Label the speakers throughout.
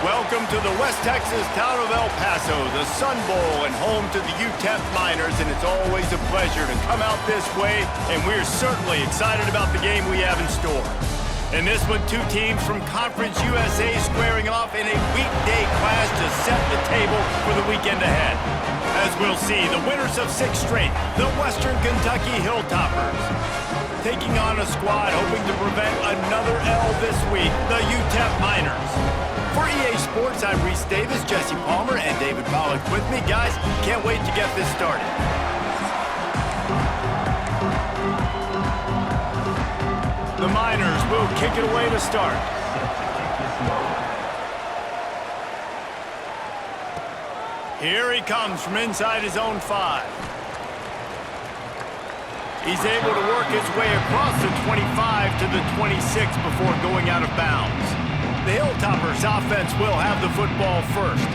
Speaker 1: Welcome to the West Texas town of El Paso, the Sun Bowl and home to the UTEP Miners, and it's always a pleasure to come out this way, and we're certainly excited about the game we have in store. In this one, two teams from Conference USA squaring off in a weekday clash to set the table for the weekend ahead. As we'll see, the winners of 6 straight, the Western Kentucky Hilltoppers, taking on a squad hoping to prevent another L this week, the UTEP Miners. For EA Sports, I'm Reese Davis, Jesse Palmer, and David Pollack with me. Guys, can't wait to get this started. The Miners will kick it away to start. Here he comes from inside his own 5. He's able to work his way across the 25 to the 26 before going out of bounds. The Hilltoppers offense will have the football first.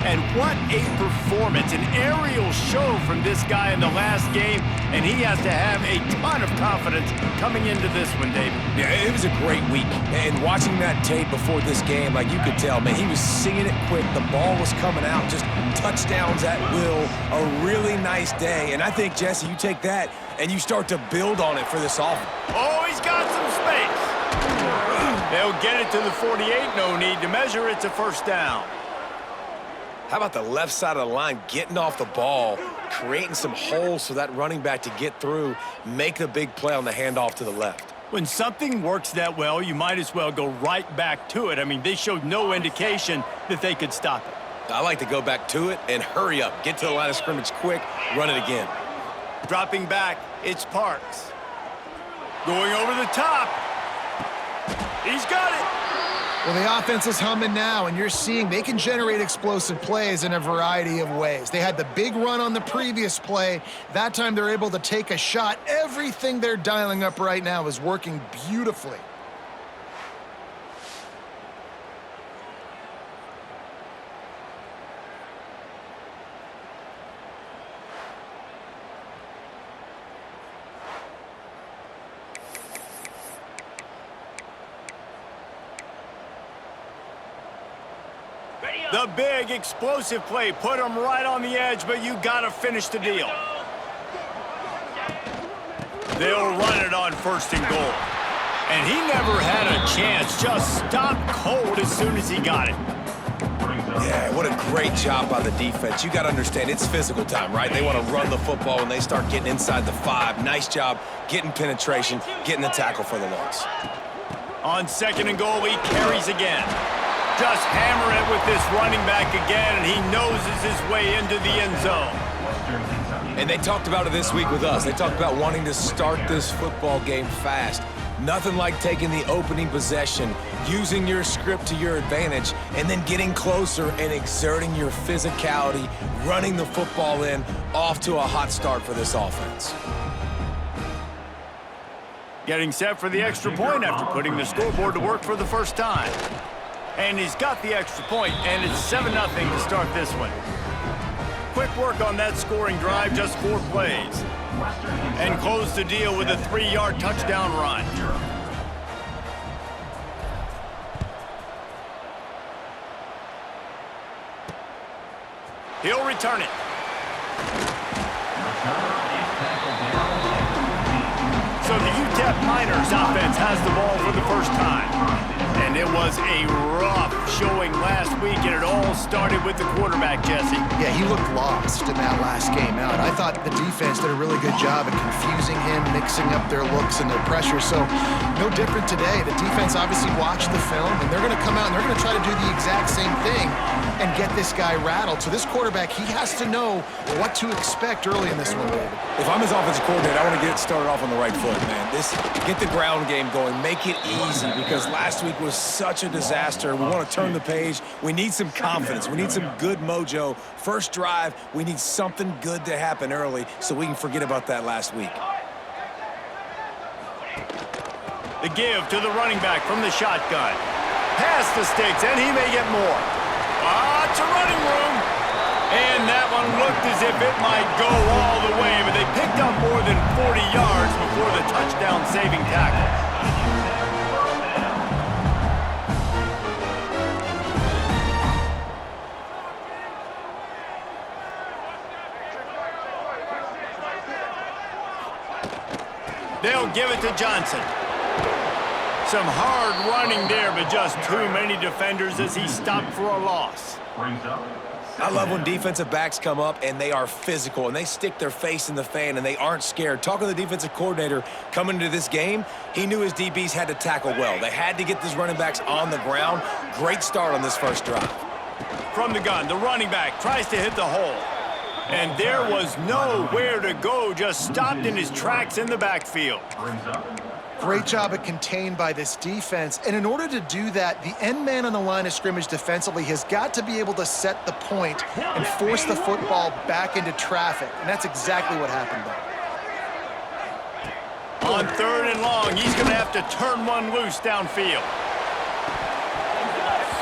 Speaker 1: And what a performance, an aerial show from this guy in the last game, and he has to have a ton of confidence coming into this one, David.
Speaker 2: Yeah, it was a great week, and watching that tape before this game, like you could tell, man, he was singing it quick, the ball was coming out, just touchdowns at will, a really nice day, and I think, Jesse, you take that and you start to build on it for this offense.
Speaker 1: Oh, he's got some space. They'll get it to the 48, no need to measure, it's a first down.
Speaker 2: How about the left side of the line getting off the ball, creating some holes for that running back to get through, make the big play on the handoff to the left.
Speaker 1: When something works that well, you might as well go right back to it. I mean, they showed no indication that they could stop it.
Speaker 2: I like to go back to it and hurry up, get to the line of scrimmage quick, run it again.
Speaker 1: Dropping back, it's Parks. Going over the top. He's got it.
Speaker 3: Well, the offense is humming now, and you're seeing they can generate explosive plays in a variety of ways. They had the big run on the previous play. That time they're able to take a shot. Everything they're dialing up right now is working beautifully.
Speaker 1: The big explosive play put him right on the edge, but you gotta finish the deal. They'll run it on 1st and goal. And he never had a chance, just stopped cold as soon as he got it.
Speaker 2: Yeah, what a great job by the defense. You got to understand, it's physical time, right? They want to run the football when they start getting inside the 5. Nice job getting penetration, getting the tackle for the loss.
Speaker 1: On 2nd and goal, he carries again. Just hammer it with this running back again, and he noses his way into the end zone.
Speaker 2: And they talked about it this week with us. They talked about wanting to start this football game fast. Nothing like taking the opening possession, using your script to your advantage, and then getting closer and exerting your physicality, running the football in, off to a hot start for this offense.
Speaker 1: Getting set for the extra point after putting the scoreboard to work for the first time. And he's got the extra point, and it's 7-0 to start this one. Quick work on that scoring drive, just 4 plays. And close the deal with a 3-yard touchdown run. He'll return it. So the UTEP Miners offense has the ball for the first time. And it was a rough showing last week, and it all started with the quarterback, Jesse.
Speaker 3: Yeah, he looked lost in that last game out. I thought the defense did a really good job at confusing him, mixing up their looks and their pressure. So no different today. The defense obviously watched the film, and they're going to come out and they're going to try to do the exact same thing and get this guy rattled. So this quarterback, he has to know what to expect early in this one, David.
Speaker 2: If I'm his offensive coordinator, I want to get started off on the right foot, man. Get the ground game going, make it easy, because last week was such a disaster. We want to turn the page. We need some confidence. We need some good mojo. First drive, we need something good to happen early so we can forget about that last week.
Speaker 1: The give to the running back from the shotgun. Past the sticks, and he may get more. It's a running room. And that one looked as if it might go all the way, but they picked up more than 40 yards before the touchdown-saving tackle. they'll give it to Johnson. Some hard running there, but just too many defenders as he stopped for a loss.
Speaker 2: I love when defensive backs come up and they are physical and they stick their face in the fan and they aren't scared. Talking to the defensive coordinator coming into this game, he knew his DBs had to tackle well. They had to get these running backs on the ground. Great start on this first drive.
Speaker 1: From the gun, the running back tries to hit the hole. And there was nowhere to go, just stopped in his tracks in the backfield.
Speaker 3: Great job at contained by this defense. And in order to do that, the end man on the line of scrimmage defensively has got to be able to set the point and force the football back into traffic. And that's exactly what happened there.
Speaker 1: On 3rd and long, he's going to have to turn one loose downfield.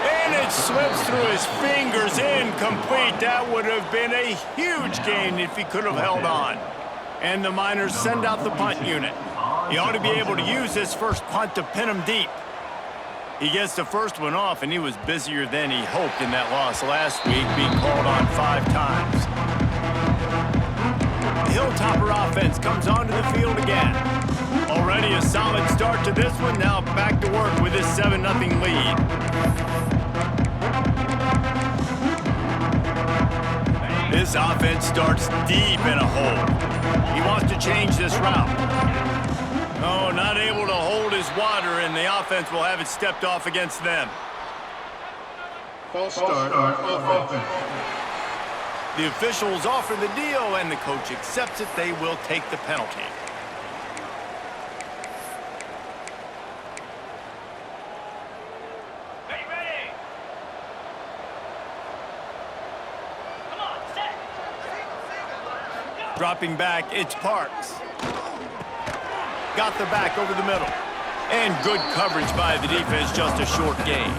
Speaker 1: And it slips through his fingers, incomplete. That would have been a huge gain if he could have held on. And the Miners send out the punt unit. He ought to be able to use this first punt to pin him deep. He gets the first one off, and he was busier than he hoped in that loss last week, being called on 5 times. The Hilltopper offense comes onto the field again. Already a solid start to this one. Now back to work with this 7-0 lead. This offense starts deep in a hole. He wants to change this route. Oh, not able to hold his water, and the offense will have it stepped off against them.
Speaker 4: False start offense.
Speaker 1: The officials offer the deal, and the coach accepts it. They will take the penalty. Ready. Come on, set. Dropping back, it's Parks. Got the back over the middle. And good coverage by the defense, just a short gain.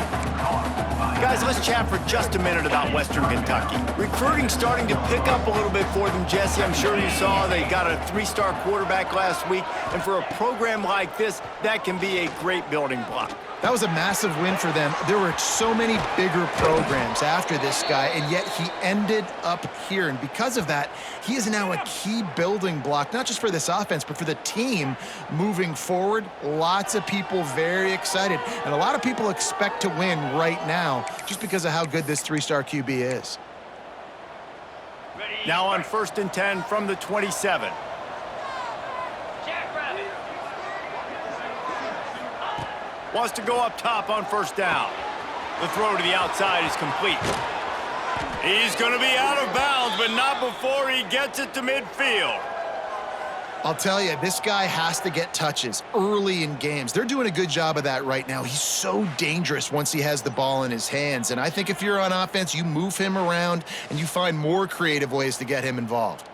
Speaker 1: Guys, let's chat for just a minute about Western Kentucky. Recruiting starting to pick up a little bit for them, Jesse. I'm sure you saw they got a 3-star quarterback last week. And for a program like this, that can be a great building block.
Speaker 3: That was a massive win for them. There were so many bigger programs after this guy, and yet he ended up here. And because of that, he is now a key building block, not just for this offense, but for the team moving forward. Lots of people very excited, and a lot of people expect to win right now just because of how good this 3-star QB is.
Speaker 1: Now on 1st and 10 from the 27. Wants to go up top on 1st down. The throw to the outside is complete. He's going to be out of bounds, but not before he gets it to midfield.
Speaker 3: I'll tell you, this guy has to get touches early in games. They're doing a good job of that right now. He's so dangerous once he has the ball in his hands. And I think if you're on offense, you move him around and you find more creative ways to get him involved.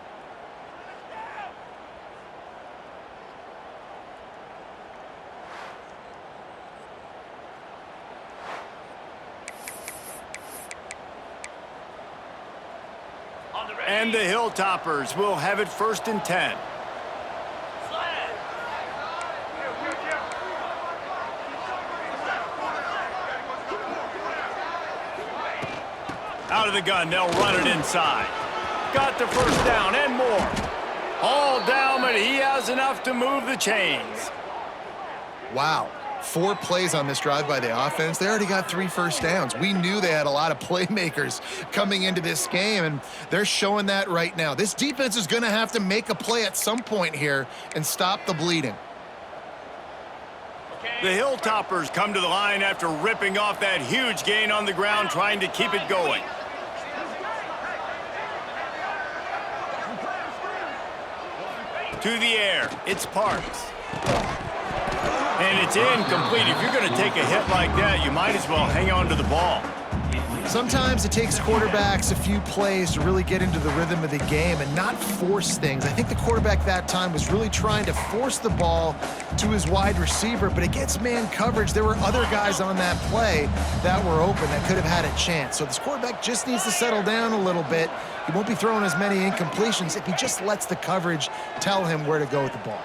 Speaker 1: And the Hilltoppers will have it 1st and 10. Out of the gun, they'll run it inside. Got the 1st down and more. All down, but he has enough to move the chains.
Speaker 3: Wow. 4 plays on this drive by the offense. They already got 3 first downs. We knew they had a lot of playmakers coming into this game, and they're showing that right now. This defense is going to have to make a play at some point here and stop the bleeding.
Speaker 1: The Hilltoppers come to the line after ripping off that huge gain on the ground, trying to keep it going. To the air, it's Parks. And it's incomplete. If you're going to take a hit like that, you might as well hang on to the ball.
Speaker 3: Sometimes it takes quarterbacks a few plays to really get into the rhythm of the game and not force things. I think the quarterback that time was really trying to force the ball to his wide receiver, but against man coverage, there were other guys on that play that were open that could have had a chance. So this quarterback just needs to settle down a little bit. He won't be throwing as many incompletions if he just lets the coverage tell him where to go with the ball.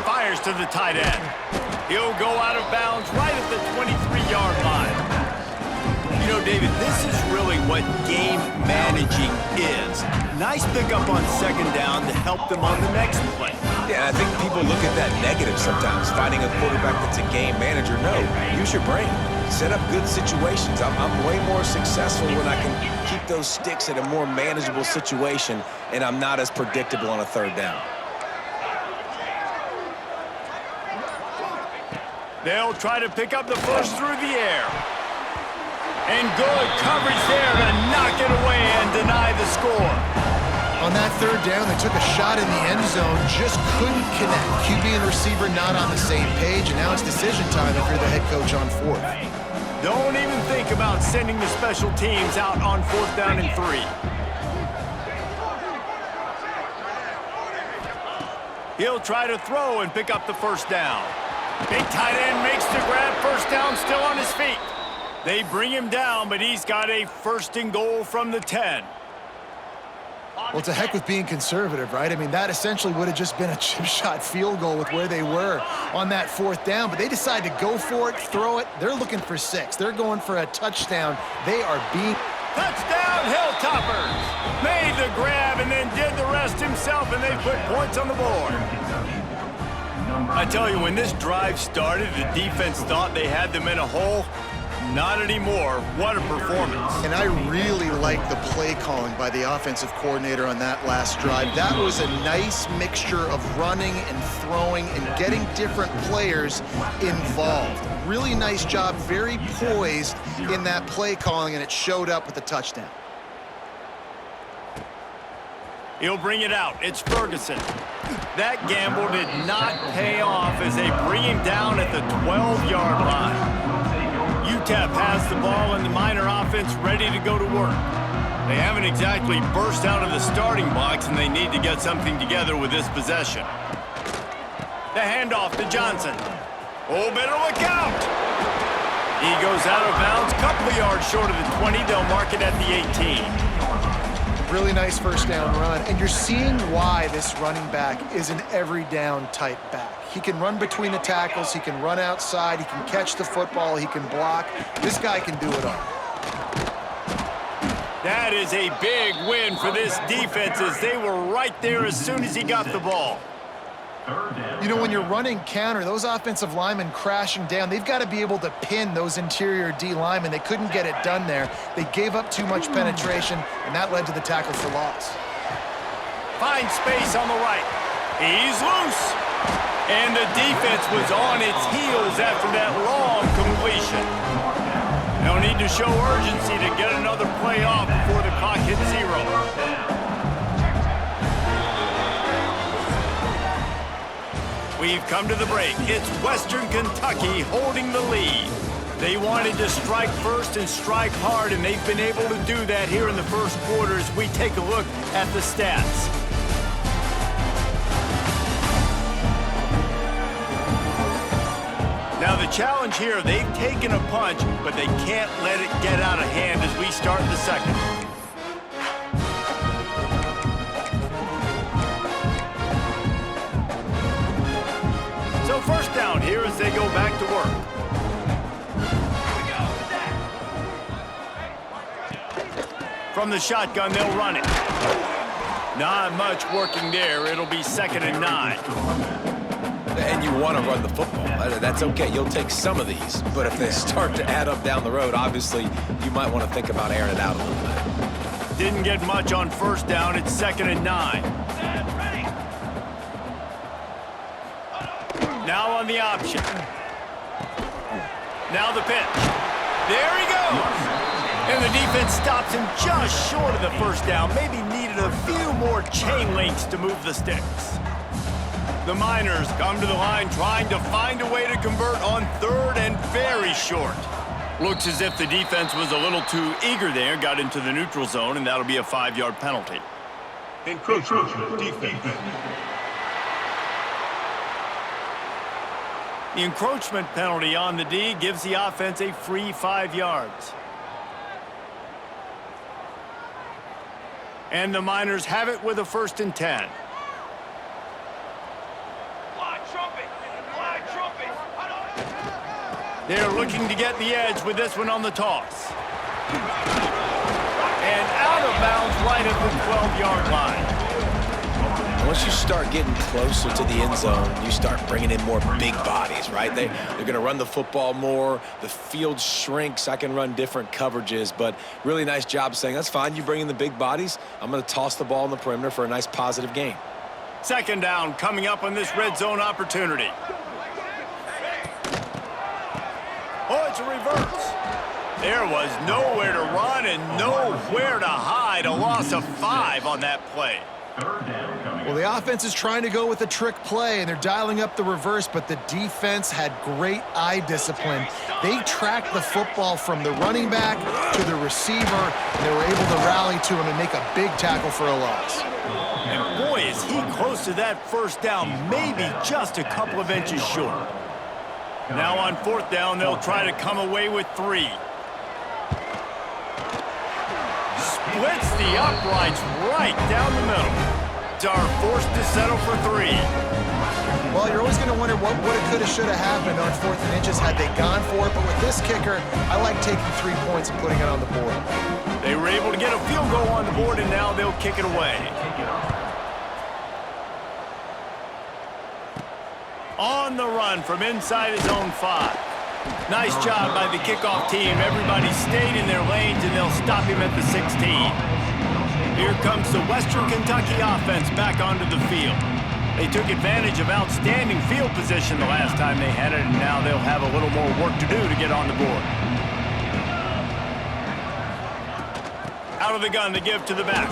Speaker 1: Fires to the tight end. He'll go out of bounds right at the 23-yard line. You know, David, this is really what game managing is. Nice pickup on 2nd down to help them on the next play.
Speaker 2: Yeah, and I think people look at that negative sometimes, finding a quarterback that's a game manager. No, use your brain. Set up good situations. I'm way more successful when I can keep those sticks at a more manageable situation, and I'm not as predictable on a third down.
Speaker 1: They'll try to pick up the first through the air. And good coverage there to knock it away and deny the score.
Speaker 3: On that third down, they took a shot in the end zone, just couldn't connect. QB and receiver not on the same page, and now it's decision time if you're the head coach on fourth.
Speaker 1: Don't even think about sending the special teams out on 4th down and 3. He'll try to throw and pick up the first down. Big tight end makes the grab, first down, still on his feet. They bring him down, but he's got a 1st and goal from the 10.
Speaker 3: Well, to heck with being conservative, right? I mean, that essentially would have just been a chip shot field goal with where they were on that 4th down, but they decide to go for it, throw it. They're looking for 6. They're going for a touchdown. They are being...
Speaker 1: Touchdown, Hilltoppers! Made the grab and then did the rest himself, and they put points on the board. I tell you, when this drive started, the defense thought they had them in a hole. Not anymore. What a performance.
Speaker 3: And I really like the play calling by the offensive coordinator on that last drive. That was a nice mixture of running and throwing and getting different players involved. Really nice job, very poised in that play calling, and it showed up with the touchdown.
Speaker 1: He'll bring it out. It's Ferguson. That gamble did not pay off as they bring him down at the 12-yard line. UTEP has the ball and the Miner offense ready to go to work. They haven't exactly burst out of the starting box, and they need to get something together with this possession. The handoff to Johnson. Oh, better look out! He goes out of bounds, couple of yards short of the 20. They'll mark it at the 18.
Speaker 3: Really nice first down run, and you're seeing why this running back is an every down type back. He can run between the tackles, he can run outside, he can catch the football, he can block. This guy can do it all.
Speaker 1: That is a big win for this defense as they were right there as soon as he got the ball.
Speaker 3: You know, when you're running counter, those offensive linemen crashing down, they've got to be able to pin those interior D linemen. They couldn't get it done there. They gave up too much penetration, and that led to the tackle for loss.
Speaker 1: Finds space on the right. He's loose. And the defense was on its heels after that long completion. They'll need to show urgency to get another play off before the clock hits 0. We've come to the break. It's Western Kentucky holding the lead. They wanted to strike first and strike hard, and they've been able to do that here in the first quarter as we take a look at the stats. Now the challenge here, they've taken a punch, but they can't let it get out of hand as we start the second. So first down here as they go back to work. From the shotgun, they'll run it. Not much working there. It'll be 2nd and 9.
Speaker 2: And you want to run the football. That's okay. You'll take some of these. But if they start to add up down the road, obviously, you might want to think about airing it out a little bit.
Speaker 1: Didn't get much on first down. It's 2nd and 9. Now on the option. Now the pitch. There he goes. And the defense stops him just short of the first down. Maybe needed a few more chain links to move the sticks. The Miners come to the line trying to find a way to convert on 3rd and very short. Looks as if the defense was a little too eager there, got into the neutral zone, and that'll be a 5-yard penalty.
Speaker 4: Encroachment defense.
Speaker 1: The encroachment penalty on the D gives the offense a free 5 yards. And the Miners have it with a 1st and 10. They're looking to get the edge with this one on the toss. And out of bounds right at the 12-yard line.
Speaker 2: once you start getting closer to the end zone, you start bringing in more big bodies, right? They're going to run the football more. The field shrinks. I can run different coverages, but really nice job saying, that's fine. You bring in the big bodies. I'm going to toss the ball in the perimeter for a nice positive gain.
Speaker 1: Second down coming up on this red zone opportunity. Oh, it's a reverse. There was nowhere to run and nowhere to hide. A loss of 5 on that play.
Speaker 3: Well, the offense is trying to go with a trick play, and they're dialing up the reverse, but the defense had great eye discipline. They tracked the football from the running back to the receiver, and they were able to rally to him and make a big tackle for a loss.
Speaker 1: And boy, is he close to that first down, maybe just a couple of inches short. Now on fourth down, they'll try to come away with 3. Splits the uprights right down the middle. Are forced to settle for 3.
Speaker 3: Well, you're always going to wonder what woulda, coulda, shoulda happened on 4th and inches had they gone for it. But with this kicker, I like taking 3 points and putting it on the board.
Speaker 1: They were able to get a field goal on the board, and now they'll kick it away. On the run from inside his own 5. Nice job by the kickoff team. Everybody stayed in their lanes, and they'll stop him at the 16. Here comes the Western Kentucky offense back onto the field. They took advantage of outstanding field position the last time they had it, and now they'll have a little more work to do to get on the board. Out of the gun to give to the back.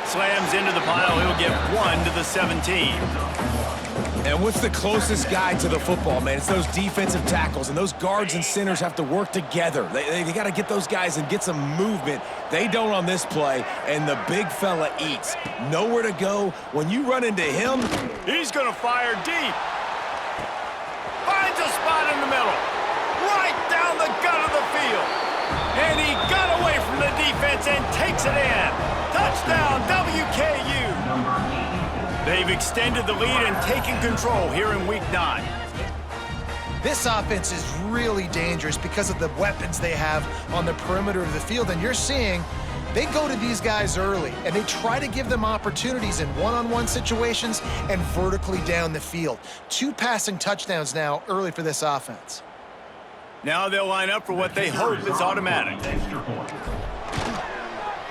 Speaker 1: Slams into the pile. He'll get 1 to the 17.
Speaker 2: And what's the closest guy to the football, man? It's those defensive tackles, and those guards and centers have to work together. They got to get those guys and get some movement. They don't on this play, and the big fella eats. Nowhere to go. When you run into him,
Speaker 1: he's going to fire deep. Finds a spot in the middle. Right down the gut of the field. And he got away from the defense and takes it in. Touchdown, WKU. They've extended the lead and taken control here in Week 9.
Speaker 3: This offense is really dangerous because of the weapons they have on the perimeter of the field. And you're seeing they go to these guys early, and they try to give them opportunities in one-on-one situations and vertically down the field. 2 passing touchdowns now early for this offense.
Speaker 1: Now they'll line up for what they hope is automatic.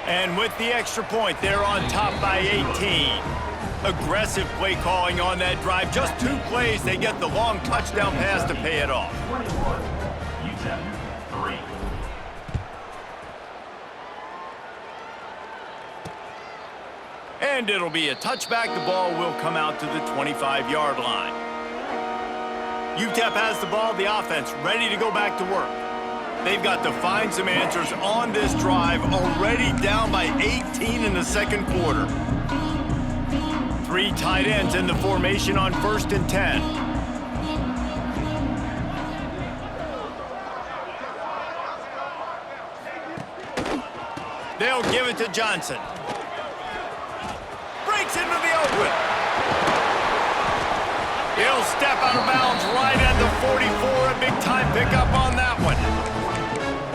Speaker 1: And with the extra point, they're on top by 18. Aggressive play calling on that drive. Just 2 plays, they get the long touchdown pass to pay it off.
Speaker 4: UTEP 3.
Speaker 1: And it'll be a touchback. The ball will come out to the 25-yard line. UTEP has the ball, the offense ready to go back to work. They've got to find some answers on this drive, already down by 18 in the second quarter. 3 tight ends in the formation on 1st and 10. They'll give it to Johnson. Breaks into the open. He'll step out of bounds right at the 44. A big-time pickup on that one.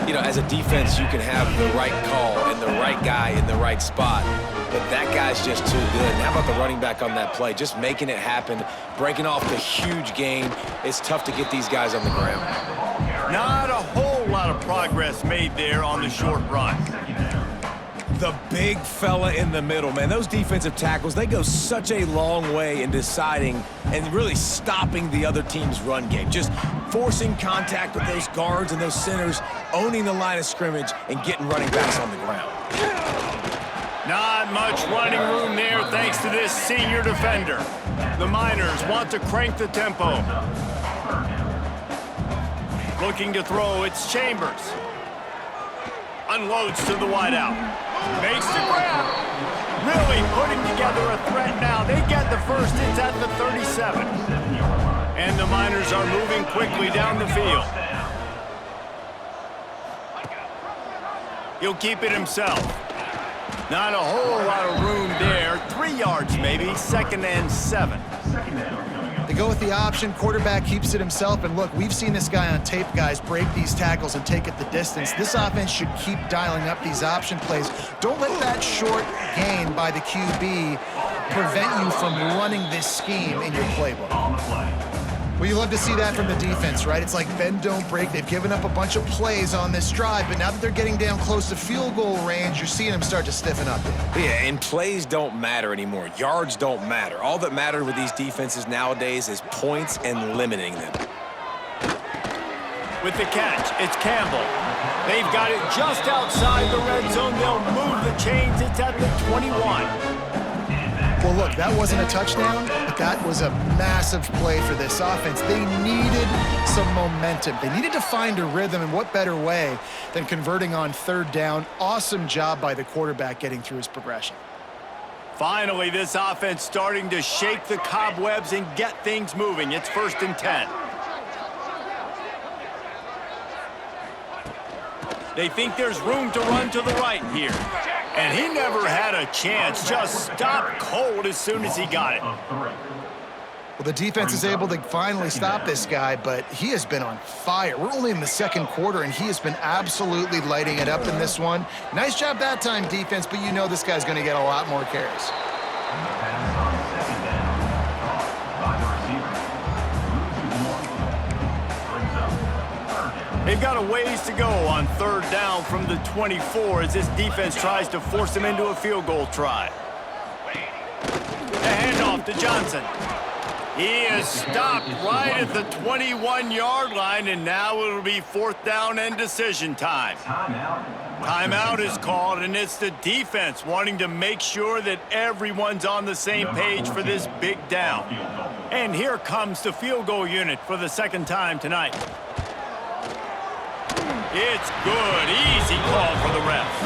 Speaker 2: you know, as a defense, you can have the right call and the right guy in the right spot, but that guy's just too good. And how about the running back on that play? Just making it happen, breaking off the huge gain. It's tough to get these guys on the ground.
Speaker 1: Not a whole lot of progress made there on the short run.
Speaker 2: The big fella in the middle, man. Those defensive tackles, they go such a long way in deciding and really stopping the other team's run game. Just forcing contact with those guards and those centers, owning the line of scrimmage, and getting running backs on the ground.
Speaker 1: Not much running room there thanks to this senior defender. The Miners want to crank the tempo. Looking to throw, it's Chambers. Unloads to the wideout. Makes the grab. Really putting together a threat now. They get the first. It's at the 37. And the Miners are moving quickly down the field. He'll keep it himself. Not a whole lot of room there. 3 yards maybe. 2nd and 7.
Speaker 3: They go with the option. Quarterback keeps it himself. And look, we've seen this guy on tape, guys, break these tackles and take it the distance. This offense should keep dialing up these option plays. Don't let that short gain by the QB prevent you from running this scheme in your playbook. Well, you love to see that from the defense, right? It's like bend, don't break. They've given up a bunch of plays on this drive, but now that they're getting down close to field goal range, you're seeing them start to stiffen up.
Speaker 2: Yeah, and plays don't matter anymore. Yards don't matter. All that matters with these defenses nowadays is points and limiting them.
Speaker 1: With the catch, it's Campbell. They've got it just outside the red zone. They'll move the chains. It's at the 21.
Speaker 3: Well, look, that wasn't a touchdown, but that was a massive play for this offense. They needed some momentum. They needed to find a rhythm, and what better way than converting on third down. Awesome job by the quarterback getting through his progression.
Speaker 1: Finally, this offense starting to shake the cobwebs and get things moving. It's 1st and 10. They think there's room to run to the right here. And he never had a chance. Just stopped cold as soon as he got it.
Speaker 3: Well, the defense is able to finally stop this guy, but he has been on fire. We're only in the second quarter, and he has been absolutely lighting it up in this one. Nice job that time, defense, but you know this guy's going to get a lot more carries.
Speaker 1: They've got a ways to go on third down from the 24 as this defense tries to force them into a field goal try. A handoff to Johnson. He is stopped right at the 21-yard line, and now it'll be 4th down and decision time. Timeout is called, and it's the defense wanting to make sure that everyone's on the same page for this big down. And here comes the field goal unit for the second time tonight. It's good. Easy call for the ref.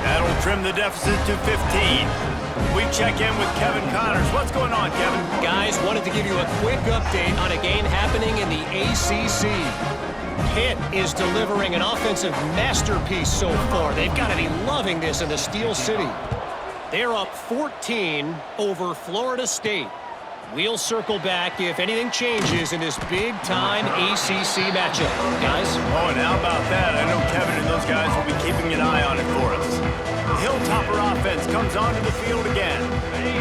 Speaker 1: That'll trim the deficit to 15. We check in with Kevin Connors. What's going on, Kevin?
Speaker 5: Guys, wanted to give you a quick update on a game happening in the ACC. Pitt is delivering an offensive masterpiece so far. They've got to be loving this in the Steel City. They're up 14 over Florida State. We'll circle back if anything changes in this big-time ACC matchup. Guys?
Speaker 1: Oh, and how about that? I know Kevin and those guys will be keeping an eye on it for us. The Hilltopper offense comes onto the field again.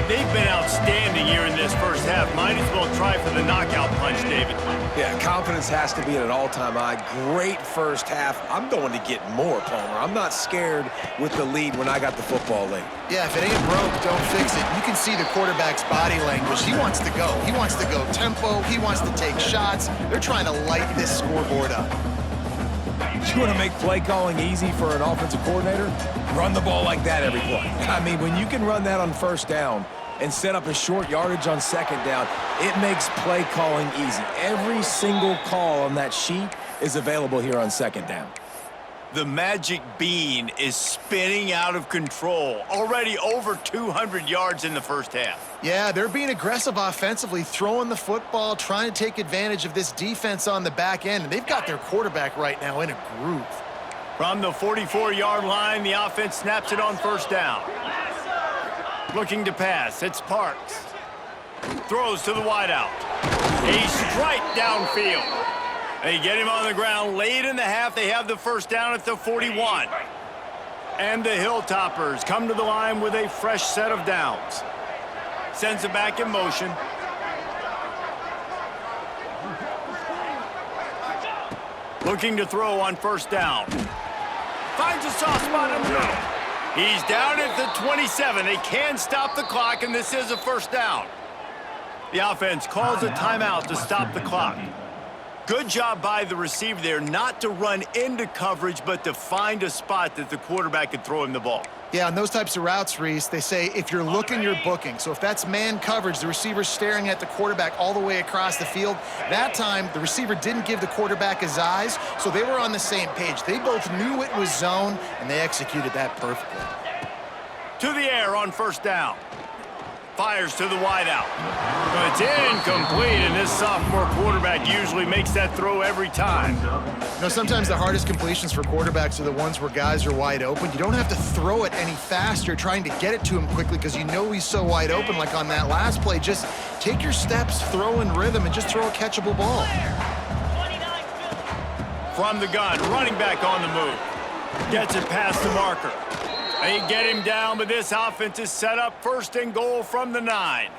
Speaker 1: They've been outstanding here in this first half. Might as well try for the knockout punch, David.
Speaker 2: Yeah, confidence has to be at an all-time high. Great first half. I'm going to get more, Palmer. I'm not scared with the lead when I got the football late.
Speaker 3: Yeah, if it ain't broke, don't fix it. You can see the quarterback's body language. He wants to go. He wants to go tempo. He wants to take shots. They're trying to light this scoreboard up.
Speaker 2: You want to make play calling easy for an offensive coordinator? Run the ball like that every play. I mean, when you can run that on first down and set up a short yardage on second down, it makes play calling easy. Every single call on that sheet is available here on second down.
Speaker 1: The magic bean is spinning out of control. Already over 200 yards in the first half.
Speaker 3: Yeah, they're being aggressive offensively, throwing the football, trying to take advantage of this defense on the back end. And they've got their quarterback right now in a groove.
Speaker 1: From the 44-yard line, the offense snaps it on first down. Looking to pass, it's Parks. Throws to the wideout. A strike downfield. They get him on the ground late in the half. They have the first down at the 41. And the Hilltoppers come to the line with a fresh set of downs. Sends it back in motion. Looking to throw on first down. Finds a soft spot in the middle. He's down at the 27. They can stop the clock, and this is a first down. The offense calls a timeout to stop the clock. Good job by the receiver there not to run into coverage, but to find a spot that the quarterback could throw him the ball.
Speaker 3: Yeah, on those types of routes, Reese, they say if you're looking, you're booking. So if that's man coverage, the receiver's staring at the quarterback all the way across the field. That time, the receiver didn't give the quarterback his eyes, so they were on the same page. They both knew it was zone, and they executed that perfectly.
Speaker 1: To the air on first down. Fires to the wideout. But it's incomplete, and this sophomore quarterback usually makes that throw every time.
Speaker 3: You know, sometimes the hardest completions for quarterbacks are the ones where guys are wide open. You don't have to throw it any faster trying to get it to him quickly because you know he's so wide open, like on that last play. Just take your steps, throw in rhythm, and just throw a catchable ball.
Speaker 1: From the gun, running back on the move. Gets it past the marker. They get him down, but this offense is set up 1st and goal from the 9.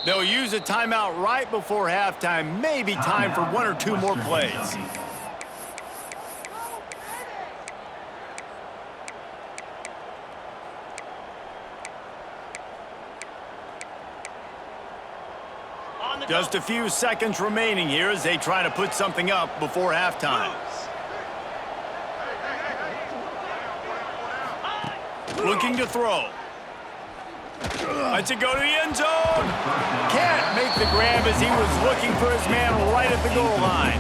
Speaker 1: They'll use a timeout right before halftime, maybe time for 1 or 2 more plays. Just a few seconds remaining here as they try to put something up before halftime. Looking to throw. Lets it go to the end zone. Can't make the grab as he was looking for his man right at the goal line.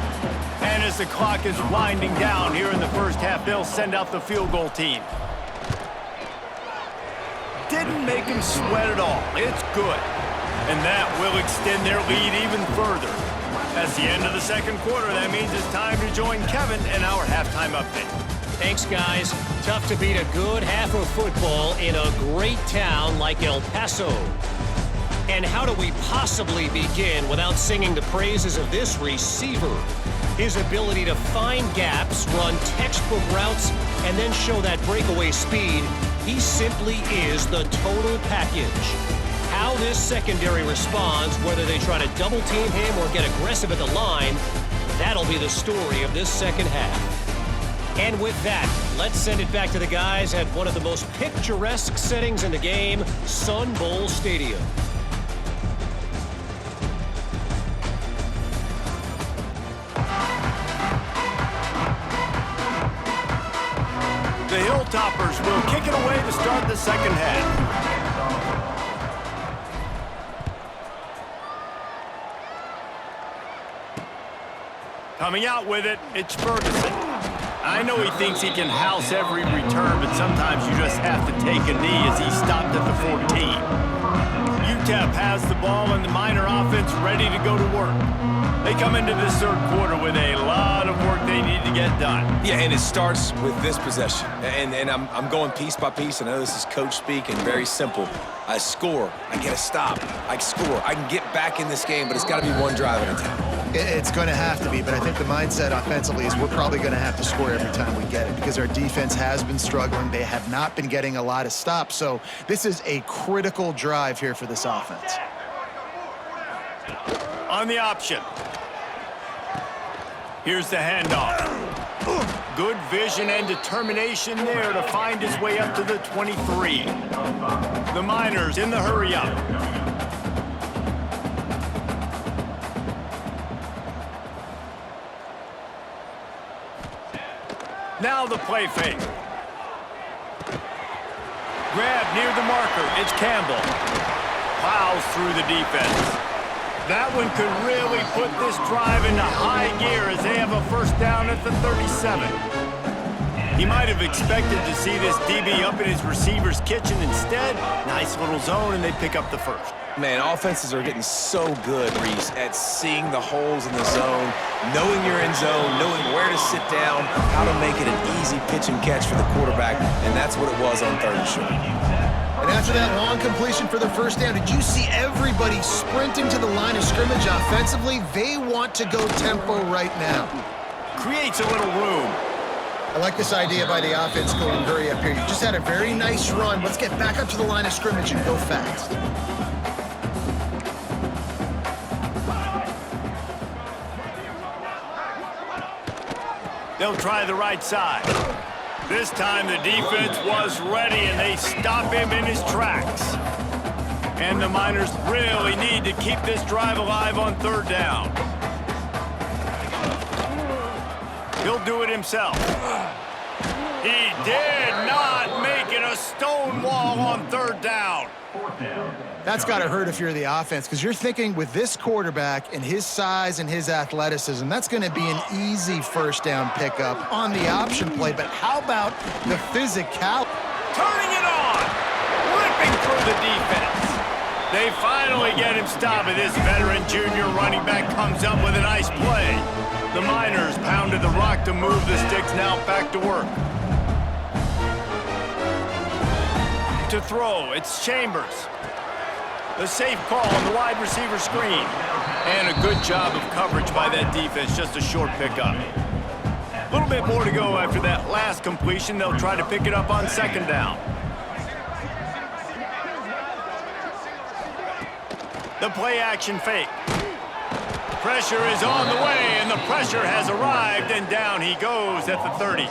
Speaker 1: And as the clock is winding down here in the first half, they'll send out the field goal team. Didn't make him sweat at all. It's good. And that will extend their lead even further. That's the end of the second quarter. That means it's time to join Kevin in our halftime update.
Speaker 5: Thanks, guys. Tough to beat a good half of football in a great town like El Paso. And how do we possibly begin without singing the praises of this receiver? His ability to find gaps, run textbook routes, and then show that breakaway speed. He simply is the total package. How this secondary responds, whether they try to double-team him or get aggressive at the line, that'll be the story of this second half. And with that, let's send it back to the guys at one of the most picturesque settings in the game, Sun Bowl Stadium.
Speaker 1: The Hilltoppers will kick it away to start the second half. Coming out with it, it's Ferguson. I know he thinks he can house every return, but sometimes you just have to take a knee as he stopped at the 14. UTEP has the ball and the Miner offense ready to go to work. They come into this third quarter with a lot of work they need to get done.
Speaker 2: Yeah, and it starts with this possession. And I'm going piece by piece. I know this is coach speak and very simple. I score, I get a stop, I score. I can get back in this game, but it's got to be one drive at a time.
Speaker 3: It's going to have to be, but I think the mindset offensively is we're probably going to have to score every time we get it because our defense has been struggling. They have not been getting a lot of stops, so this is a critical drive here for this offense.
Speaker 1: On the option. Here's the handoff. Good vision and determination there to find his way up to the 23. The Miners in the hurry up. Now the play fake. Grab near the marker. It's Campbell. Plows through the defense. That one could really put this drive into high gear as they have a first down at the 37. He might have expected to see this DB up in his receiver's kitchen. Instead, nice little zone, and they pick up the first.
Speaker 2: Man, offenses are getting so good, Reese, at seeing the holes in the zone, knowing you're in zone, knowing where to sit down, how to make it an easy pitch and catch for the quarterback, and that's what it was on third and short.
Speaker 3: And after that long completion for the first down, did you see everybody sprinting to the line of scrimmage offensively? They want to go tempo right now.
Speaker 1: Creates a little room.
Speaker 3: I like this idea by the offense going hurry up here. You just had a very nice run. Let's get back up to the line of scrimmage and go fast.
Speaker 1: They'll try the right side. This time the defense was ready, and they stop him in his tracks. And the Miners really need to keep this drive alive on third down. He'll do it himself. He did not make it a stone wall on third down.
Speaker 3: That's got to hurt if you're the offense, because you're thinking with this quarterback and his size and his athleticism, that's going to be an easy first down pickup on the option play. But how about the physicality?
Speaker 1: Turning it on, ripping through the defense. They finally get him stopped, and this veteran junior running back comes up with a nice play. The Miners pounded the rock to move the sticks, now back to work. To throw, it's Chambers. The safe call on the wide receiver screen. And a good job of coverage by that defense, just a short pickup. A little bit more to go after that last completion. They'll try to pick it up on second down. The play action fake. Pressure is on the way, and the pressure has arrived, and down he goes at the 30.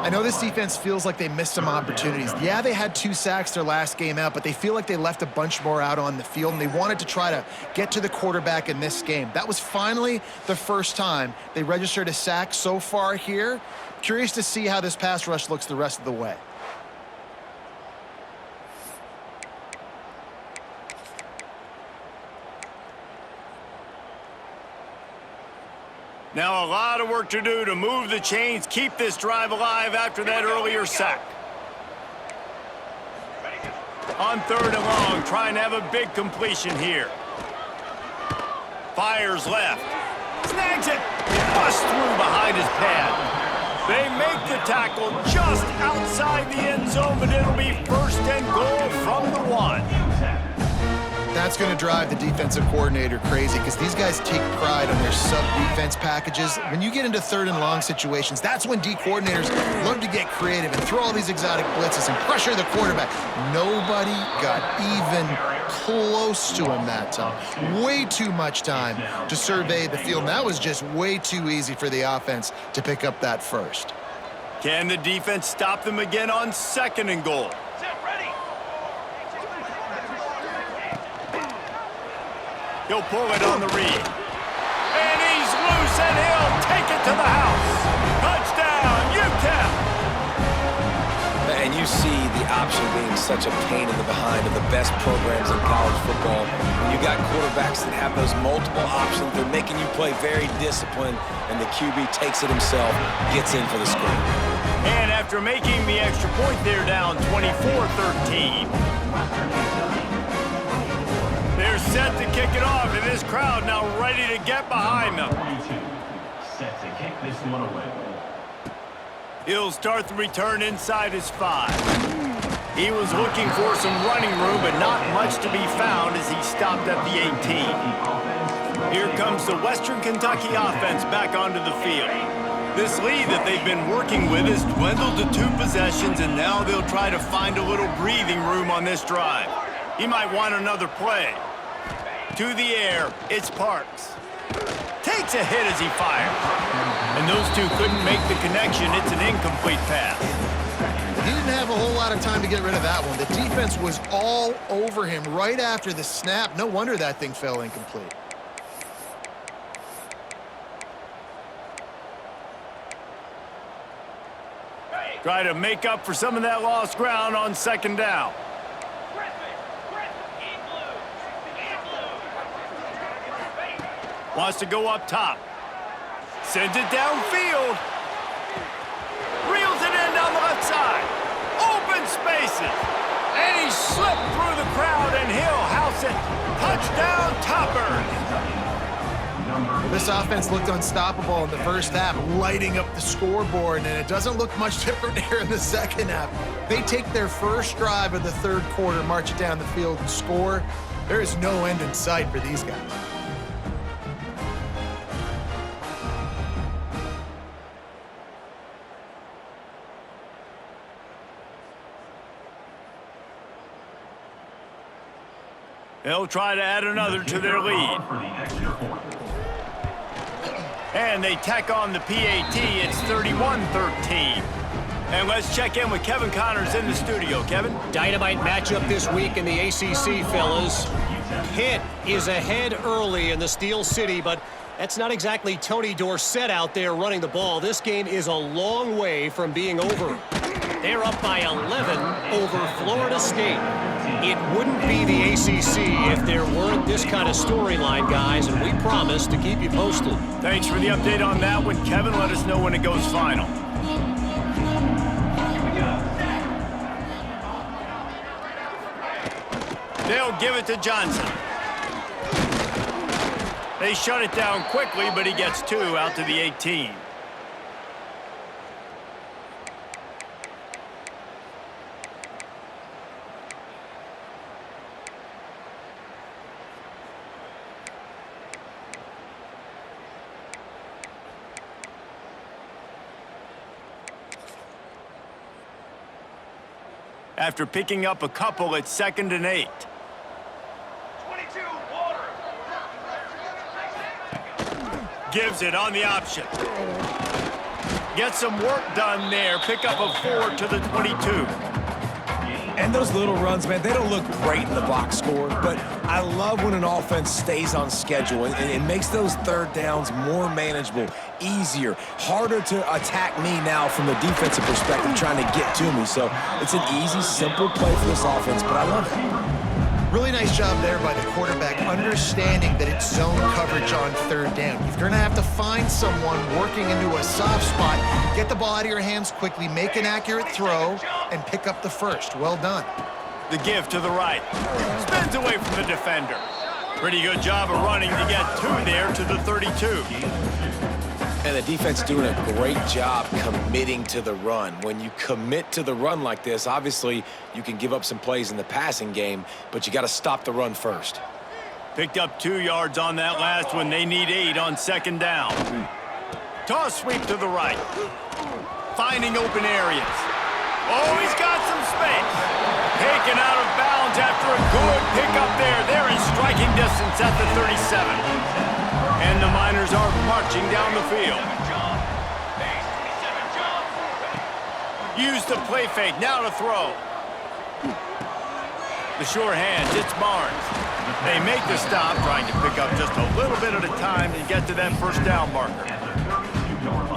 Speaker 3: I know this defense feels like they missed some opportunities. Yeah, they had 2 sacks their last game out, but they feel like they left a bunch more out on the field, and they wanted to try to get to the quarterback in this game. That was finally the first time they registered a sack so far here. Curious to see how this pass rush looks the rest of the way.
Speaker 1: Now a lot of work to do to move the chains, keep this drive alive after that earlier sack. On third and long, trying to have a big completion here. Fires left. Snags it. Busts through behind his pad. They make the tackle just outside the end zone, but it'll be first and goal from the 1.
Speaker 3: That's going to drive the defensive coordinator crazy because these guys take pride on their sub-defense packages. When you get into third and long situations, that's when D coordinators love to get creative and throw all these exotic blitzes and pressure the quarterback. Nobody got even close to him that time. Way too much time to survey the field. And that was just way too easy for the offense to pick up that first.
Speaker 1: Can the defense stop them again on second and goal? He'll pull it on the read. And he's loose, and he'll take it to the house. Touchdown, UTEP!
Speaker 2: And you see the option being such a pain in the behind of the best programs in college football. When you got quarterbacks that have those multiple options, they're making you play very disciplined, and the QB takes it himself, gets in for the score.
Speaker 1: And after making the extra point, they're down 24-13. They're set to kick it off, and this crowd now ready to get behind them.
Speaker 4: Set to kick this one away.
Speaker 1: He'll start the return inside his 5. He was looking for some running room, but not much to be found as he stopped at the 18. Here comes the Western Kentucky offense back onto the field. This lead that they've been working with has dwindled to 2 possessions, and now they'll try to find a little breathing room on this drive. He might want another play. To the air, it's Parks. Takes a hit as he fires. And those two couldn't make the connection. It's an incomplete pass.
Speaker 3: He didn't have a whole lot of time to get rid of that one. The defense was all over him right after the snap. No wonder that thing fell incomplete.
Speaker 1: Try to make up for some of that lost ground on second down. Wants to go up top. Sends it downfield. Reels it in down the left side. Open spaces. And he slipped through the crowd, and he'll house it. Touchdown, Toppers.
Speaker 3: This offense looked unstoppable in the first half, lighting up the scoreboard, and it doesn't look much different here in the second half. They take their first drive of the third quarter, march it down the field, and score. There is no end in sight for these guys.
Speaker 1: They'll try to add another to their lead. And they tack on the PAT. It's 31-13. And let's check in with Kevin Connors in the studio. Kevin?
Speaker 5: Dynamite matchup this week in the ACC, fellas. Pitt is ahead early in the Steel City, but that's not exactly Tony Dorsett out there running the ball. This game is a long way from being over. They're up by 11 over Florida State. It wouldn't be the ACC if there weren't this kind of storyline, guys, and we promise to keep you posted.
Speaker 1: Thanks for the update on that one, Kevin. Let us know when it goes final. They'll give it to Johnson. They shut it down quickly, but he gets 2 out to the 18. after picking up a couple at 2nd and 8. Gives it on the option. Gets some work done there. Pick up a 4 to the 22.
Speaker 2: And those little runs, man, they don't look great in the box score, but I love when an offense stays on schedule and it makes those third downs more manageable, easier, harder to attack me now from the defensive perspective trying to get to me. So it's an easy, simple play for this offense, but I love it.
Speaker 3: Really nice job there by the quarterback, understanding that it's zone coverage on third down. You're going to have to find someone working into a soft spot, get the ball out of your hands quickly, make an accurate throw, and pick up the first. Well done.
Speaker 1: The give to the right. Spins away from the defender. Pretty good job of running to get 2 there to the 32.
Speaker 2: And the defense doing a great job committing to the run. When you commit to the run like this, obviously you can give up some plays in the passing game, but you got to stop the run first.
Speaker 1: Picked up 2 yards on that last one. They need 8 on 2nd down. Toss sweep to the right. Finding open areas. Oh, he's got some space. Taken out of bounds after a good pickup there. They're in striking distance at the 37. And the Miners are marching down the field. Use the play fake, now to throw. The sure hands, it's Barnes. They make the stop, trying to pick up just a little bit at a time and get to that first down marker.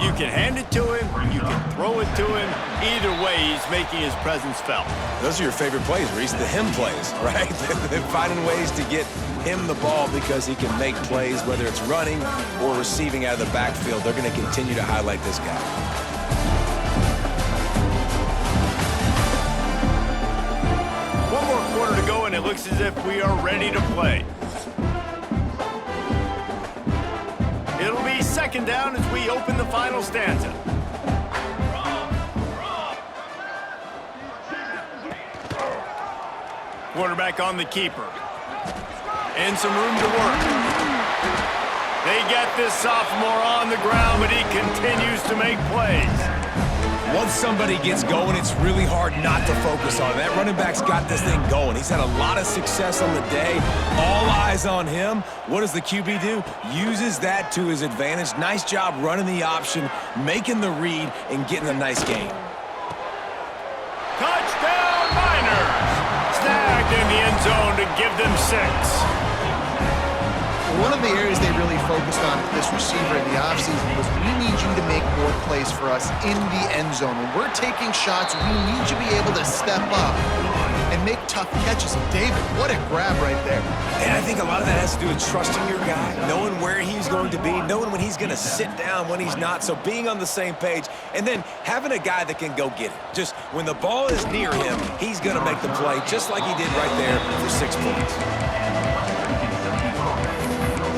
Speaker 1: You can hand it to him, you can throw it to him. Either way, he's making his presence felt.
Speaker 2: Those are your favorite plays, Reese, the him plays, right? They're finding ways to get him the ball because he can make plays, whether it's running or receiving out of the backfield. They're going to continue to highlight this guy.
Speaker 1: One more quarter to go, and it looks as if we are ready to play. It'll be 2nd down as we open the final stanza. Quarterback on the keeper. And some room to work. They get this sophomore on the ground, but he continues to make plays.
Speaker 2: Once somebody gets going, it's really hard not to focus on it. That running back's got this thing going. He's had a lot of success on the day. All eyes on him. What does the QB do? Uses that to his advantage. Nice job running the option, making the read, and getting a nice game.
Speaker 1: Touchdown, Miners! Snagged in the end zone to give them 6.
Speaker 3: One of the areas they really focused on with this receiver in the offseason was we need you to make more plays for us in the end zone. When we're taking shots, we need you to be able to step up and make tough catches. And David, what a grab right there.
Speaker 2: And I think a lot of that has to do with trusting your guy, knowing where he's going to be, knowing when he's going to sit down, when he's not, so being on the same page, and then having a guy that can go get it. Just when the ball is near him, he's going to make the play, just like he did right there for 6 points.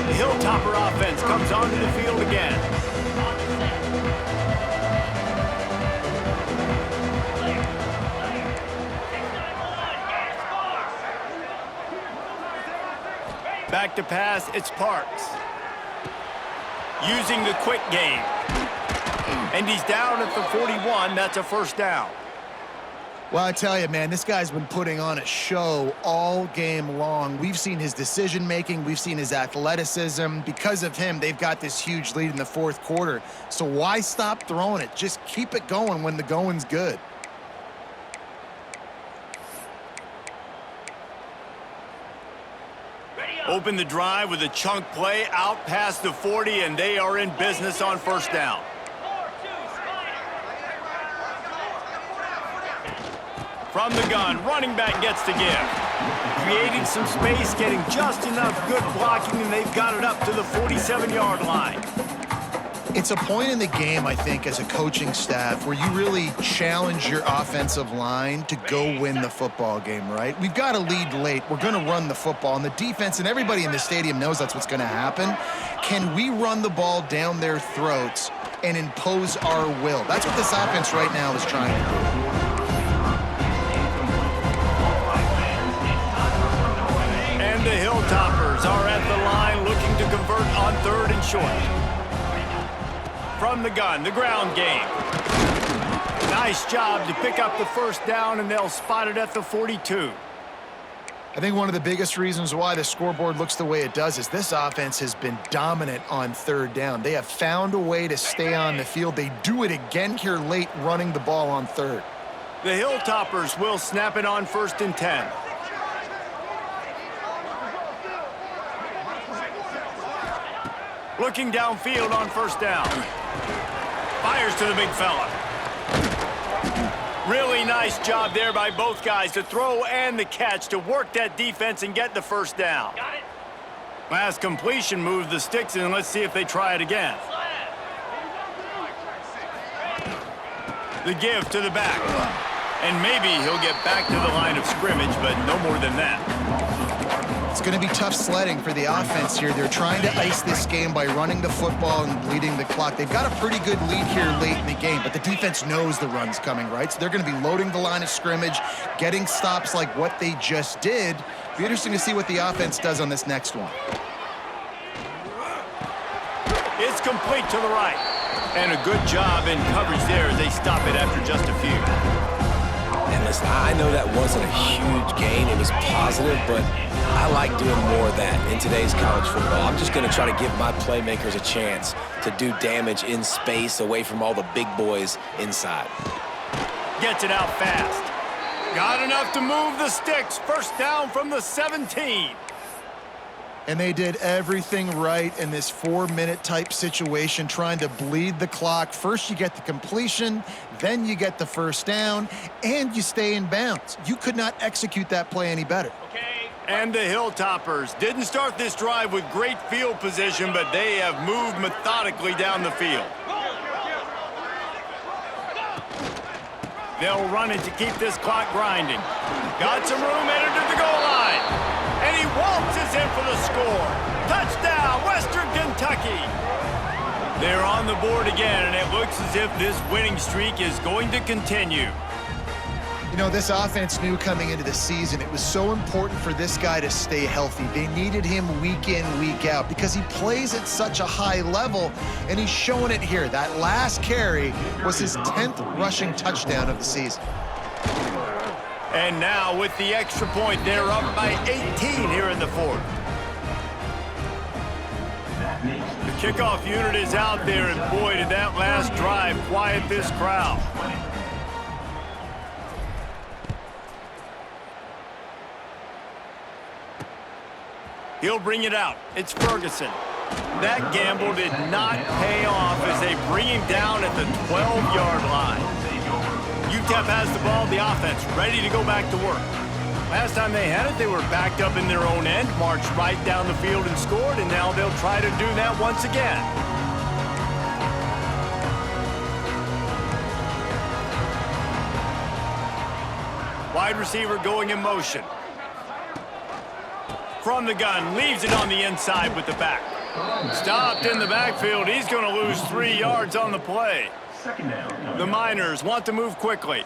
Speaker 1: The Hilltopper offense comes onto the field again. Back to pass, it's Parks. Using the quick game. And he's down at the 41, that's a 1st down.
Speaker 3: Well, I tell you, man, this guy's been putting on a show all game long. We've seen his decision-making. We've seen his athleticism. Because of him, they've got this huge lead in the 4th quarter. So why stop throwing it? Just keep it going when the going's good.
Speaker 1: Open the drive with a chunk play out past the 40, and they are in business on 1st down. From the gun, running back gets to give. Creating some space, getting just enough good blocking, and they've got it up to the 47-yard line.
Speaker 3: It's a point in the game, I think, as a coaching staff where you really challenge your offensive line to go win the football game, right? We've got to lead late. We're going to run the football, and the defense and everybody in the stadium knows that's what's going to happen. Can we run the ball down their throats and impose our will? That's what this offense right now is trying to do.
Speaker 1: And the Hilltoppers are at the line looking to convert on 3rd and short. From the gun, the ground game. Nice job to pick up the first down, and they'll spot it at the 42.
Speaker 3: I think one of the biggest reasons why the scoreboard looks the way it does is this offense has been dominant on third down. They have found a way to stay on the field. They do it again here late, running the ball on third.
Speaker 1: The Hilltoppers will snap it on 1st and 10. Looking downfield on 1st down. Fires to the big fella. Really nice job there by both guys, the throw and the catch, to work that defense and get the first down.
Speaker 4: Got it.
Speaker 1: Last completion moved the sticks, and let's see if they try it again. The give to the back. And maybe he'll get back to the line of scrimmage, but no more than that.
Speaker 3: It's going to be tough sledding for the offense here. They're trying to ice this game by running the football and bleeding the clock. They've got a pretty good lead here late in the game, but the defense knows the run's coming, right? So they're going to be loading the line of scrimmage, getting stops like what they just did. Be interesting to see what the offense does on this next one.
Speaker 1: It's complete to the right. And a good job in coverage there as they stop it after just a few.
Speaker 2: And listen, I know that wasn't a huge gain. It was positive, but I like doing more of that in today's college football. I'm just going to try to give my playmakers a chance to do damage in space away from all the big boys inside.
Speaker 1: Gets it out fast. Got enough to move the sticks. First down from the 17.
Speaker 3: And they did everything right in this 4-minute type situation, trying to bleed the clock. First you get the completion, then you get the first down, and you stay in bounds. You could not execute that play any better.
Speaker 1: Okay. And the Hilltoppers didn't start this drive with great field position, but they have moved methodically down the field. They'll run it to keep this clock grinding. Got some room headed to the goal line. And he waltzes in for the score. Touchdown, Western Kentucky. They're on the board again, and it looks as if this winning streak is going to continue.
Speaker 3: You know, this offense knew coming into the season it was so important for this guy to stay healthy. They needed him week in, week out because he plays at such a high level, and he's showing it here. That last carry was his 10th rushing touchdown of the season.
Speaker 1: And now with the extra point, they're up by 18 here in the fourth. The kickoff unit is out there, and boy, did that last drive quiet this crowd. He'll bring it out. It's Ferguson. That gamble did not pay off as they bring him down at the 12-yard line. UTEP has the ball, the offense ready to go back to work. Last time they had it, they were backed up in their own end, marched right down the field and scored, and now they'll try to do that once again. Wide receiver going in motion. From the gun, leaves it on the inside with the back. Stopped in the backfield. He's going to lose 3 yards on the play. The Miners want to move quickly.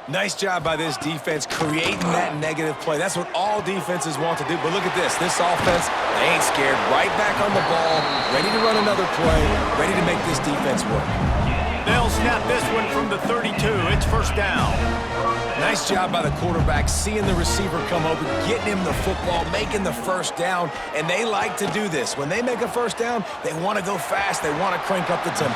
Speaker 2: Nice job by this defense creating that negative play. That's what all defenses want to do. But look at this. This offense, they ain't scared. Right back on the ball, ready to run another play, ready to make this defense work.
Speaker 1: They'll snap this one from the 32. It's first down.
Speaker 2: Nice job by the quarterback, seeing the receiver come over, getting him the football, making the first down, and they like to do this. When they make a first down, they want to go fast. They want to crank up the tempo.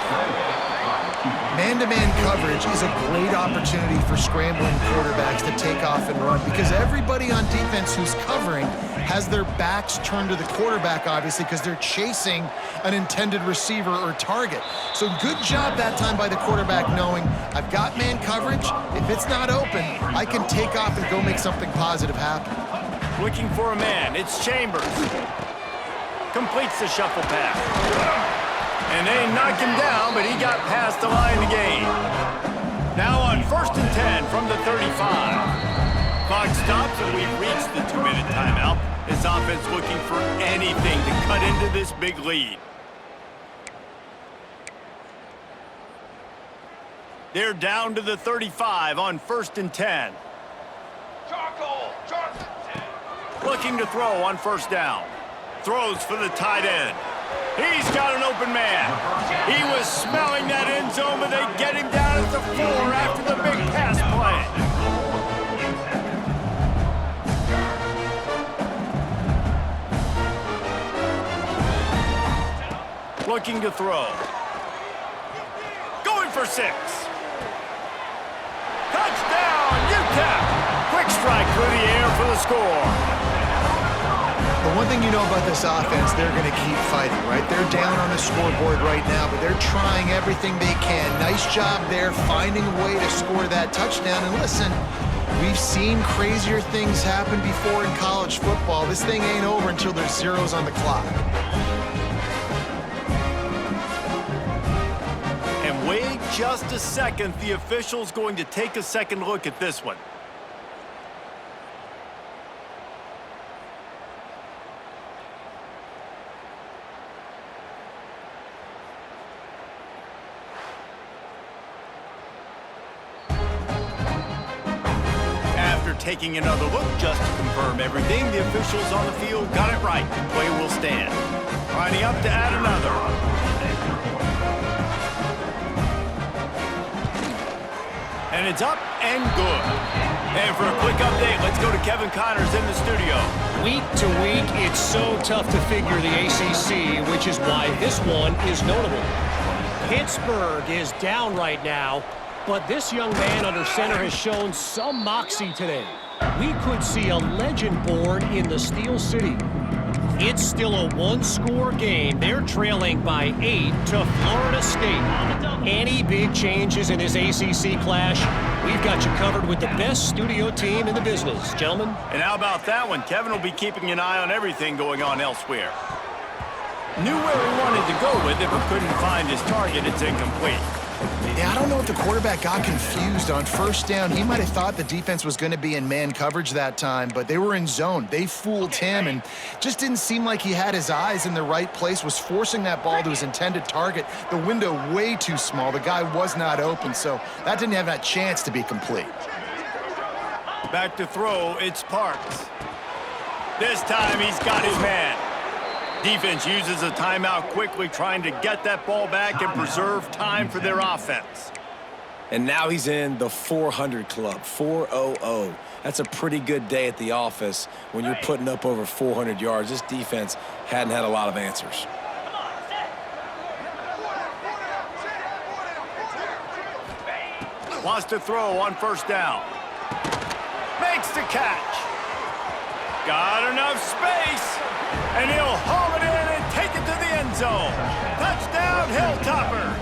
Speaker 3: Man-to-man coverage is a great opportunity for scrambling quarterbacks to take off and run because everybody on defense who's covering has their backs turned to the quarterback, obviously, because they're chasing an intended receiver or target. So good job that time by the quarterback knowing I've got man coverage. If it's not open, I can take off and go make something positive happen.
Speaker 1: Looking for a man. It's Chambers. Completes the shuffle pass. And they knocked him down, but he got past the line to gain. Now on 1st and 10 from the 35. Clock stops, and we've reached the 2-minute timeout. This offense looking for anything to cut into this big lead. They're down to the 35 on 1st and 10. Looking to throw on first down. Throws for the tight end. He's got an open man. He was smelling that end zone, but they get him down down at the 4 after the big pass play. Looking to throw. Going for 6. Touchdown, UTEP! Quick strike through the air for the score.
Speaker 3: The one thing you know about this offense, they're going to keep fighting, right? They're down on the scoreboard right now, but they're trying everything they can. Nice job there, finding a way to score that touchdown. And listen, we've seen crazier things happen before in college football. This thing ain't over until there's zeros on the clock.
Speaker 1: And wait just a second. The official's going to take a second look at this one. Taking another look just to confirm everything, the officials on the field got it right. The play will stand. Lining up to add another. And it's up and good. And for a quick update, let's go to Kevin Connors in the studio.
Speaker 5: Week to week, it's so tough to figure the ACC, which is why this one is notable. Pittsburgh is down right now, but this young man under center has shown some moxie today. We could see a legend born in the Steel City. It's still a one-score game. They're trailing by 8 to Florida State. Any big changes in this ACC clash, we've got you covered with the best studio team in the business, gentlemen.
Speaker 1: And how about that one? Kevin will be keeping an eye on everything going on elsewhere. Knew where he wanted to go with it, but couldn't find his target. It's incomplete.
Speaker 3: Yeah, I don't know if the quarterback got confused on first down. He might have thought the defense was going to be in man coverage that time, but they were in zone. They fooled him and just didn't seem like he had his eyes in the right place, was forcing that ball to his intended target. The window way too small. The guy was not open, so that didn't have that chance to be complete.
Speaker 1: Back to throw, it's Parks. This time he's got his man. Defense uses a timeout quickly, trying to get that ball back and preserve time for their offense.
Speaker 2: And now he's in the 400 club, 400. That's a pretty good day at the office when you're putting up over 400 yards. This defense hadn't had a lot of answers.
Speaker 1: Wants to throw on first down. Makes the catch. Got enough space. And he'll haul it in and take it to the end zone. Touchdown, Hilltoppers.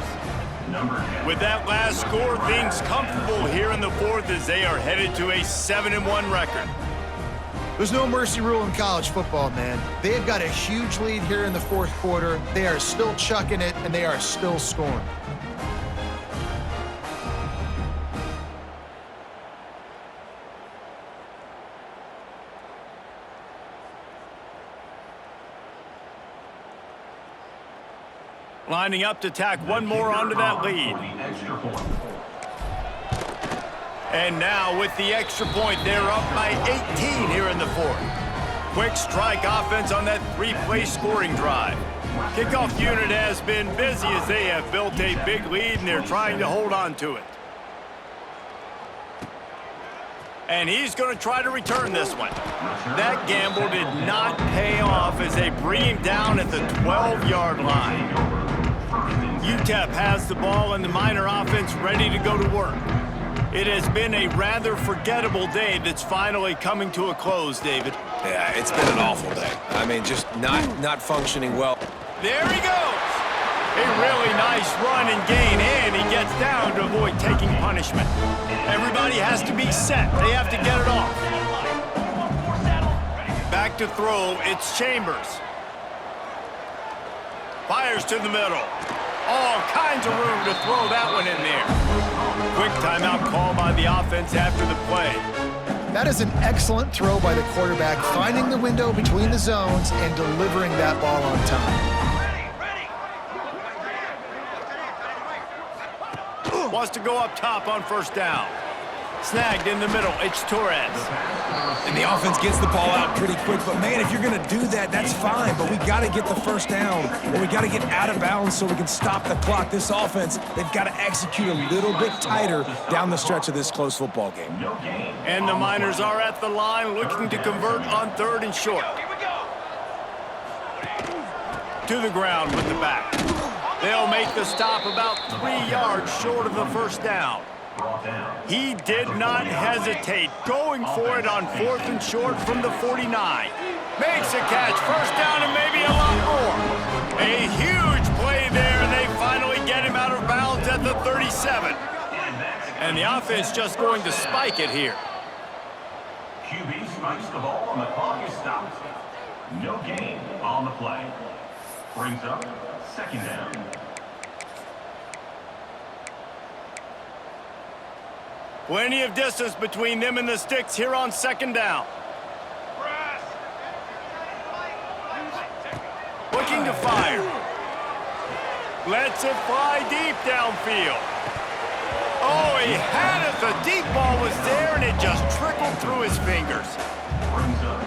Speaker 1: With that last score, things comfortable here in the 4th as they are headed to a 7-1 record.
Speaker 3: There's no mercy rule in college football, man. They've got a huge lead here in the 4th quarter. They are still chucking it, and they are still scoring.
Speaker 1: Lining up to tack one more onto that lead. And now with the extra point, they're up by 18 here in the 4th. Quick strike offense on that 3-play scoring drive. Kickoff unit has been busy as they have built a big lead and they're trying to hold on to it. And he's going to try to return this one. That gamble did not pay off as they bring him down at the 12-yard line. UTEP has the ball and the Miner offense ready to go to work. It has been a rather forgettable day that's finally coming to a close, David.
Speaker 2: Yeah, it's been an awful day. I mean, just not functioning well.
Speaker 1: There he goes. A really nice run and gain, and he gets down to avoid taking punishment. Everybody has to be set. They have to get it off. Back to throw, it's Chambers. Fires to the middle. All kinds of room to throw that one in there. Quick timeout call by the offense after the play.
Speaker 3: That is an excellent throw by the quarterback, finding the window between the zones and delivering that ball on time.
Speaker 1: Wants to go up top on first down. Snagged in the middle, it's Torres.
Speaker 2: And the offense gets the ball out pretty quick. But, man, if you're going to do that, that's fine. But we got to get the first down, or we got to get out of bounds so we can stop the clock. This offense, they've got to execute a little bit tighter down the stretch of this close football game.
Speaker 1: And the Miners are at the line looking to convert on 3rd and short. To the ground with the back. They'll make the stop about 3 yards short of the first down. He did not hesitate, going for it on 4th and short from the 49. Makes a catch, first down and maybe a lot more. A huge play there, and they finally get him out of bounds at the 37. And the offense just going to spike it here.
Speaker 4: QB spikes the ball and the clock is stopped. No gain on the play. Brings up 2nd down.
Speaker 1: Plenty of distance between them and the sticks here on 2nd down. Looking to fire. Lets it fly deep downfield. Oh, he had it. The deep ball was there, and it just trickled through his fingers.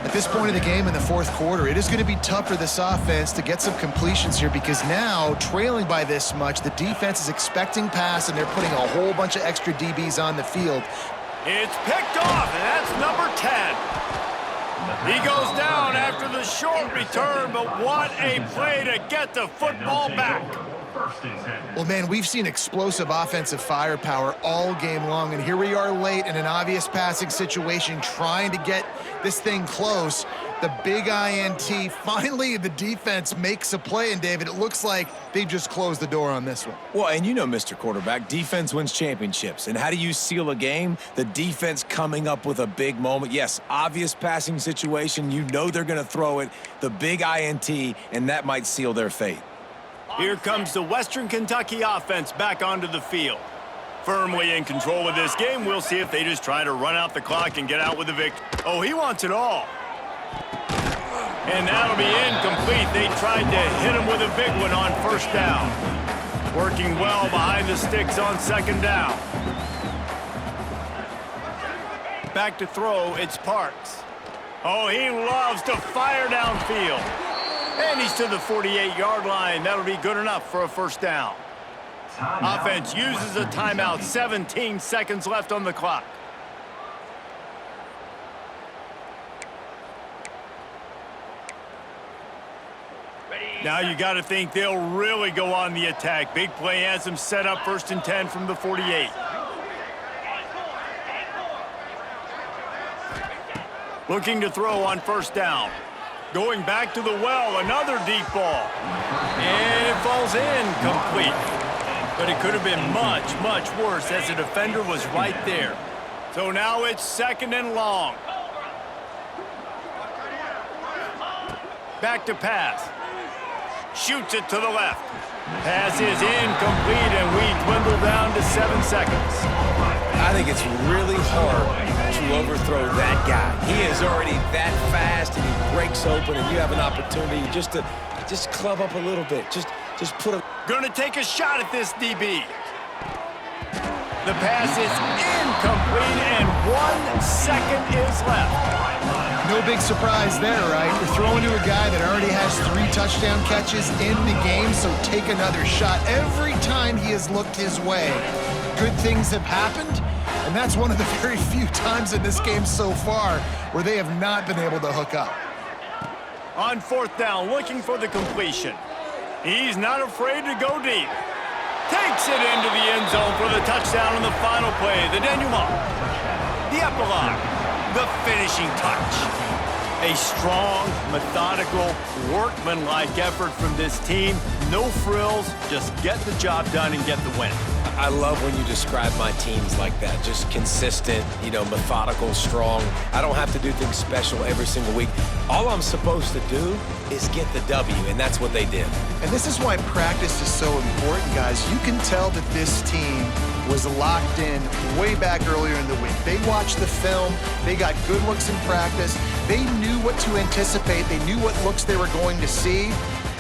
Speaker 3: At this point of the game in the 4th quarter, it is going to be tough for this offense to get some completions here because now, trailing by this much, the defense is expecting pass, and they're putting a whole bunch of extra DBs on the field.
Speaker 1: It's picked off, and that's number 10. He goes down after the short return, but what a play to get the football back.
Speaker 3: Well, man, we've seen explosive offensive firepower all game long, and here we are late in an obvious passing situation trying to get this thing close. The big INT, finally the defense makes a play, and David, it looks like they've just closed the door on this one.
Speaker 2: Well, and you know, Mr. Quarterback, defense wins championships. And how do you seal a game? The defense coming up with a big moment. Yes, obvious passing situation. You know they're going to throw it. The big INT, and that might seal their fate.
Speaker 1: Here comes the Western Kentucky offense back onto the field. Firmly in control of this game. We'll see if they just try to run out the clock and get out with the victory. Oh, he wants it all. And that'll be incomplete. They tried to hit him with a big one on 1st down. Working well behind the sticks on 2nd down. Back to throw, it's Parks. Oh, he loves to fire downfield. And he's to the 48-yard line. That'll be good enough for a 1st down. Offense uses a timeout. 17 seconds left on the clock. Now you got to think they'll really go on the attack. Big play has them set up 1st and 10 from the 48. Looking to throw on 1st down. Going back to the well, another deep ball. And it falls incomplete. But it could have been much, much worse as the defender was right there. So now it's 2nd and long. Back to pass. Shoots it to the left. Pass is incomplete, and we dwindle down to 7 seconds.
Speaker 2: I think it's really hard to overthrow that guy. He is already that fast, and he breaks open, and you have an opportunity just to club up a little bit. Just put a...
Speaker 1: Gonna take a shot at this DB. The pass is incomplete, and 1 second is left.
Speaker 3: No big surprise there, right? We're throwing to a guy that already has 3 touchdown catches in the game, so take another shot. Every time he has looked his way, good things have happened, and that's one of the very few times in this game so far where they have not been able to hook up.
Speaker 1: On 4th down, looking for the completion. He's not afraid to go deep. Takes it into the end zone for the touchdown on the final play. The denouement. The epilogue. The finishing touch. A strong, methodical, workmanlike effort from this team. No frills, just get the job done and get the win.
Speaker 2: I love when you describe my teams like that. Just consistent, you know, methodical, strong. I don't have to do things special every single week. All I'm supposed to do is get the W, and that's what they did.
Speaker 3: And this is why practice is so important, guys. You can tell that this team was locked in way back earlier in the week. They watched the film. They got good looks in practice. They knew what to anticipate. They knew what looks they were going to see.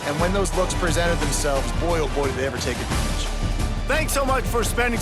Speaker 3: And when those looks presented themselves, boy, oh boy, did they ever take advantage.
Speaker 1: Thanks so much for spending